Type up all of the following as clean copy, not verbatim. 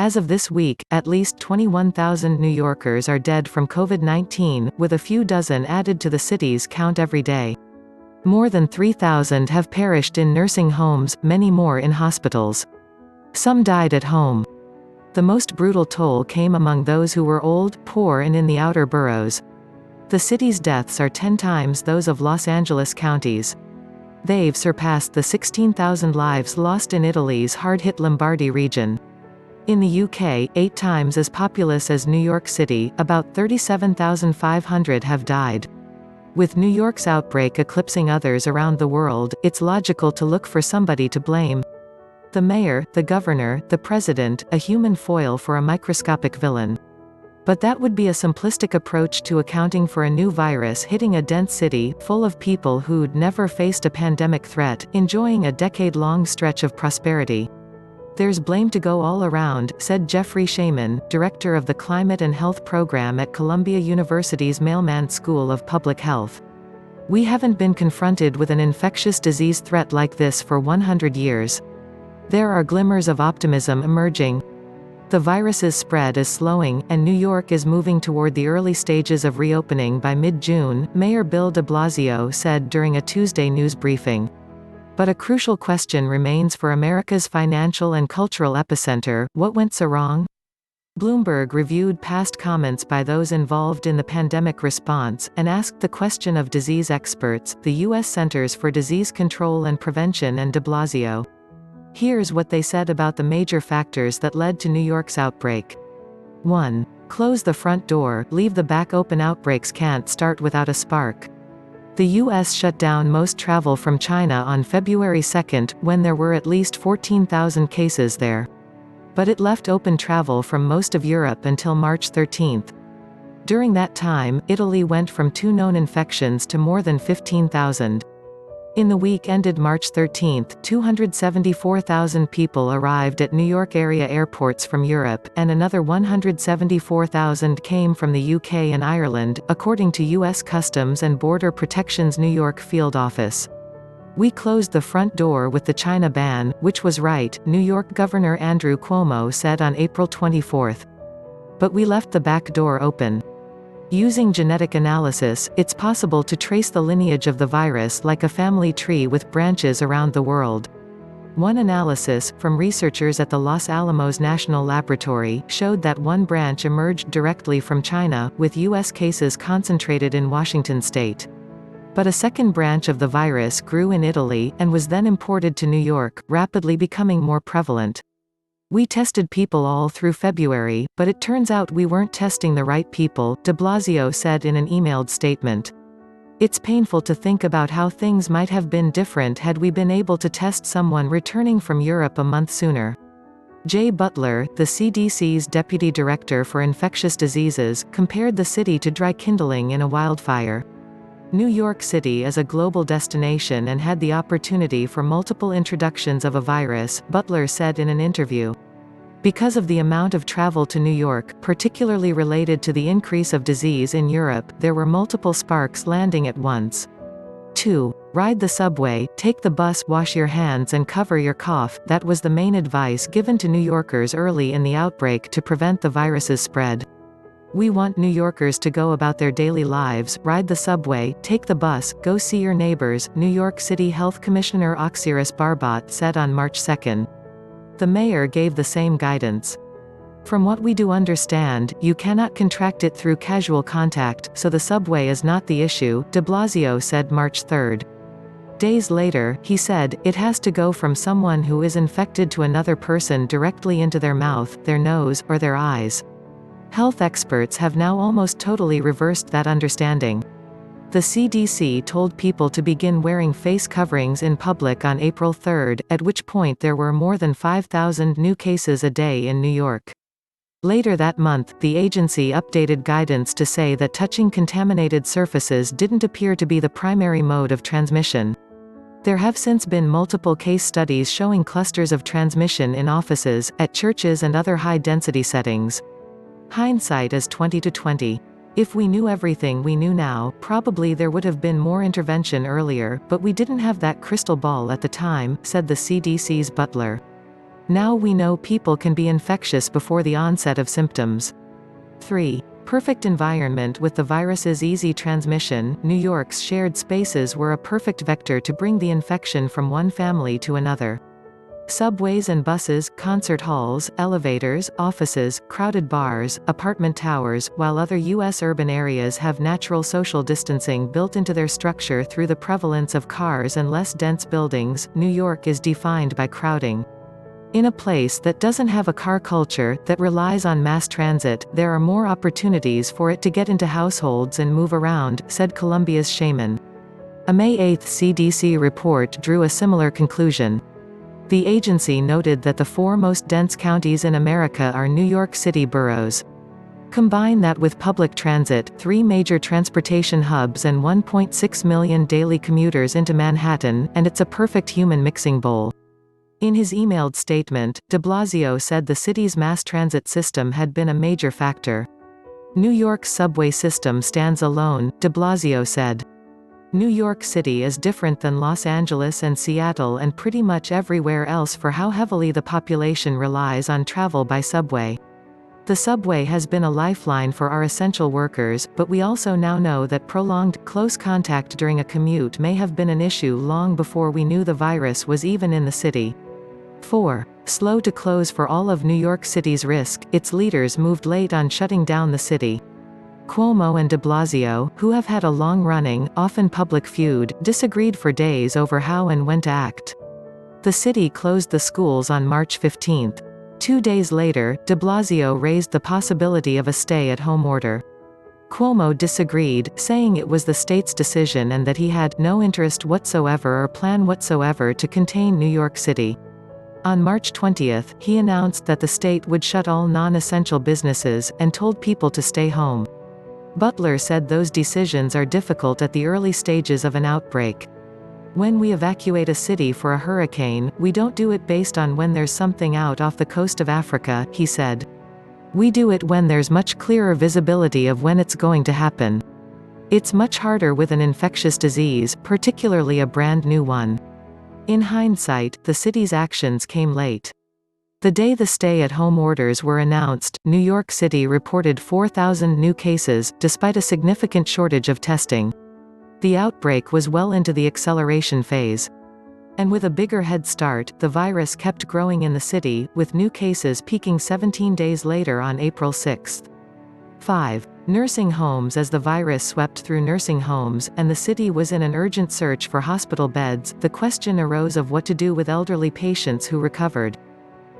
As of this week, at least 21,000 New Yorkers are dead from COVID-19, with a few dozen added to the city's count every day. More than 3,000 have perished in nursing homes, many more in hospitals. Some died at home. The most brutal toll came among those who were old, poor and in the outer boroughs. The city's deaths are 10 times those of Los Angeles counties. They've surpassed the 16,000 lives lost in Italy's hard-hit Lombardy region. In the UK, 8 times as populous as New York City, about 37,500 have died. With New York's outbreak eclipsing others around the world, it's logical to look for somebody to blame. The mayor, the governor, the president, a human foil for a microscopic villain. But that would be a simplistic approach to accounting for a new virus hitting a dense city, full of people who'd never faced a pandemic threat, enjoying a decade-long stretch of prosperity. There's blame to go all around, said Jeffrey Shaman, director of the Climate and Health Program at Columbia University's Mailman School of Public Health. We haven't been confronted with an infectious disease threat like this for 100 years. There are glimmers of optimism emerging. The virus's spread is slowing, and New York is moving toward the early stages of reopening by mid-June, Mayor Bill de Blasio said during a Tuesday news briefing. But a crucial question remains for America's financial and cultural epicenter: what went so wrong? Bloomberg reviewed past comments by those involved in the pandemic response, and asked the question of disease experts, the U.S. Centers for Disease Control and Prevention and de Blasio. Here's what they said about the major factors that led to New York's outbreak. 1. Close the front door, leave the back open. Outbreaks can't start without a spark. The U.S. shut down most travel from China on February 2, when there were at least 14,000 cases there. But it left open travel from most of Europe until March 13. During that time, Italy went from 2 known infections to more than 15,000. In the week ended March 13, 274,000 people arrived at New York area airports from Europe, and another 174,000 came from the UK and Ireland, according to U.S. Customs and Border Protection's New York field office. We closed the front door with the China ban, which was right, New York Governor Andrew Cuomo said on April 24. But we left the back door open. Using genetic analysis, it's possible to trace the lineage of the virus like a family tree with branches around the world. One analysis, from researchers at the Los Alamos National Laboratory, showed that one branch emerged directly from China, with U.S. cases concentrated in Washington state. But a second branch of the virus grew in Italy, and was then imported to New York, rapidly becoming more prevalent. We tested people all through February, but it turns out we weren't testing the right people, de Blasio said in an emailed statement. It's painful to think about how things might have been different had we been able to test someone returning from Europe a month sooner. Jay Butler, the CDC's deputy director for infectious diseases, compared the city to dry kindling in a wildfire. New York City is a global destination and had the opportunity for multiple introductions of a virus, Butler said in an interview. Because of the amount of travel to New York, particularly related to the increase of disease in Europe, there were multiple sparks landing at once. 2. Ride the subway, take the bus, wash your hands and cover your cough. That was the main advice given to New Yorkers early in the outbreak to prevent the virus's spread. We want New Yorkers to go about their daily lives, ride the subway, take the bus, go see your neighbors, New York City Health Commissioner Oxiris Barbot said on March 2. The mayor gave the same guidance. From what we do understand, you cannot contract it through casual contact, so the subway is not the issue, de Blasio said March 3. Days later, he said, it has to go from someone who is infected to another person directly into their mouth, their nose, or their eyes. Health experts have now almost totally reversed that understanding. The CDC told people to begin wearing face coverings in public on April 3, at which point there were more than 5,000 new cases a day in New York. Later that month, the agency updated guidance to say that touching contaminated surfaces didn't appear to be the primary mode of transmission. There have since been multiple case studies showing clusters of transmission in offices, at churches and other high-density settings. Hindsight is 20/20. If we knew everything we knew now, probably there would have been more intervention earlier, but we didn't have that crystal ball at the time, said the CDC's Butler. Now we know people can be infectious before the onset of symptoms. 3. Perfect environment with the virus's easy transmission. New York's shared spaces were a perfect vector to bring the infection from one family to another. Subways and buses, concert halls, elevators, offices, crowded bars, apartment towers, while other U.S. urban areas have natural social distancing built into their structure through the prevalence of cars and less dense buildings, New York is defined by crowding. In a place that doesn't have a car culture, that relies on mass transit, there are more opportunities for it to get into households and move around, said Columbia's Shaman. A May 8 CDC report drew a similar conclusion. The agency noted that the 4 most dense counties in America are New York City boroughs. Combine that with public transit, 3 major transportation hubs and 1.6 million daily commuters into Manhattan, and it's a perfect human mixing bowl. In his emailed statement, de Blasio said the city's mass transit system had been a major factor. New York's subway system stands alone, de Blasio said. New York City is different than Los Angeles and Seattle and pretty much everywhere else for how heavily the population relies on travel by subway. The subway has been a lifeline for our essential workers, but we also now know that prolonged, close contact during a commute may have been an issue long before we knew the virus was even in the city. 4. Slow to close for all of New York City's risk, its leaders moved late on shutting down the city. Cuomo and de Blasio, who have had a long-running, often public feud, disagreed for days over how and when to act. The city closed the schools on March 15. 2 days later, de Blasio raised the possibility of a stay-at-home order. Cuomo disagreed, saying it was the state's decision and that he had no interest whatsoever or plan whatsoever to contain New York City. On March 20, he announced that the state would shut all non-essential businesses, and told people to stay home. Butler said those decisions are difficult at the early stages of an outbreak. When we evacuate a city for a hurricane, we don't do it based on when there's something out off the coast of Africa, he said. We do it when there's much clearer visibility of when it's going to happen. It's much harder with an infectious disease, particularly a brand new one. In hindsight, the city's actions came late. The day the stay-at-home orders were announced, New York City reported 4,000 new cases, despite a significant shortage of testing. The outbreak was well into the acceleration phase. And with a bigger head start, the virus kept growing in the city, with new cases peaking 17 days later on April 6. 5. Nursing homes. As the virus swept through nursing homes, and the city was in an urgent search for hospital beds, the question arose of what to do with elderly patients who recovered.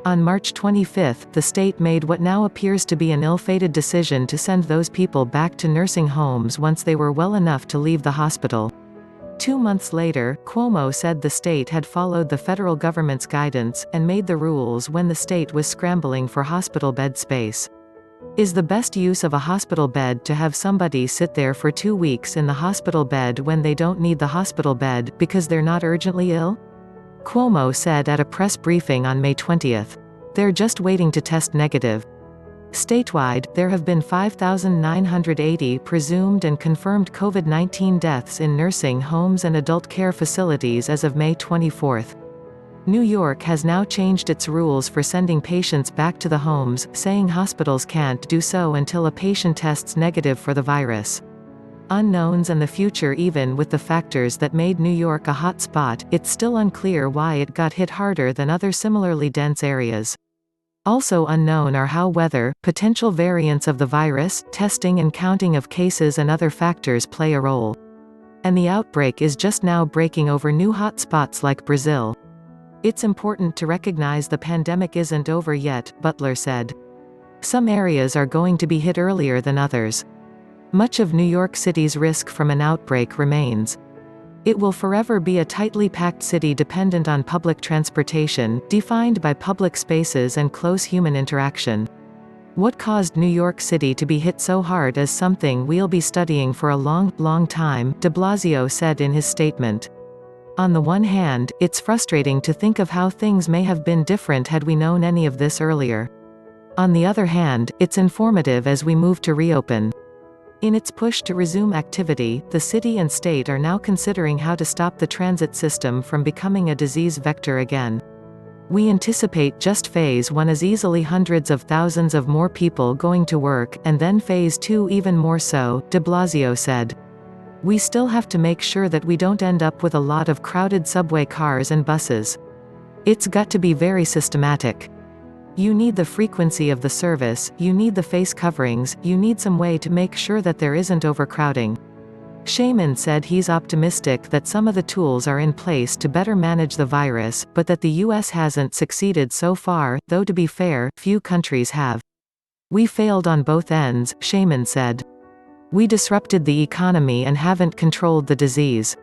On March 25, the state made what now appears to be an ill-fated decision to send those people back to nursing homes once they were well enough to leave the hospital. 2 months later, Cuomo said the state had followed the federal government's guidance, and made the rules when the state was scrambling for hospital bed space. Is the best use of a hospital bed to have somebody sit there for 2 weeks in the hospital bed when they don't need the hospital bed, because they're not urgently ill? Cuomo said at a press briefing on May 20. They're just waiting to test negative. Statewide, there have been 5,980 presumed and confirmed COVID-19 deaths in nursing homes and adult care facilities as of May 24. New York has now changed its rules for sending patients back to the homes, saying hospitals can't do so until a patient tests negative for the virus. Unknowns and the future. Even with the factors that made New York a hot spot, it's still unclear why it got hit harder than other similarly dense areas. Also unknown are how weather, potential variants of the virus, testing and counting of cases and other factors play a role. And the outbreak is just now breaking over new hot spots like Brazil. It's important to recognize the pandemic isn't over yet, Butler said. Some areas are going to be hit earlier than others. Much of New York City's risk from an outbreak remains. It will forever be a tightly packed city dependent on public transportation, defined by public spaces and close human interaction. What caused New York City to be hit so hard is something we'll be studying for a long, long time, de Blasio said in his statement. On the one hand, it's frustrating to think of how things may have been different had we known any of this earlier. On the other hand, it's informative as we move to reopen. In its push to resume activity, the city and state are now considering how to stop the transit system from becoming a disease vector again. We anticipate just phase 1 is easily hundreds of thousands of more people going to work, and then phase 2 even more so, de Blasio said. We still have to make sure that we don't end up with a lot of crowded subway cars and buses. It's got to be very systematic. You need the frequency of the service, you need the face coverings, you need some way to make sure that there isn't overcrowding. Shaman said he's optimistic that some of the tools are in place to better manage the virus, but that the US hasn't succeeded so far, though to be fair, few countries have. We failed on both ends, Shaman said. We disrupted the economy and haven't controlled the disease.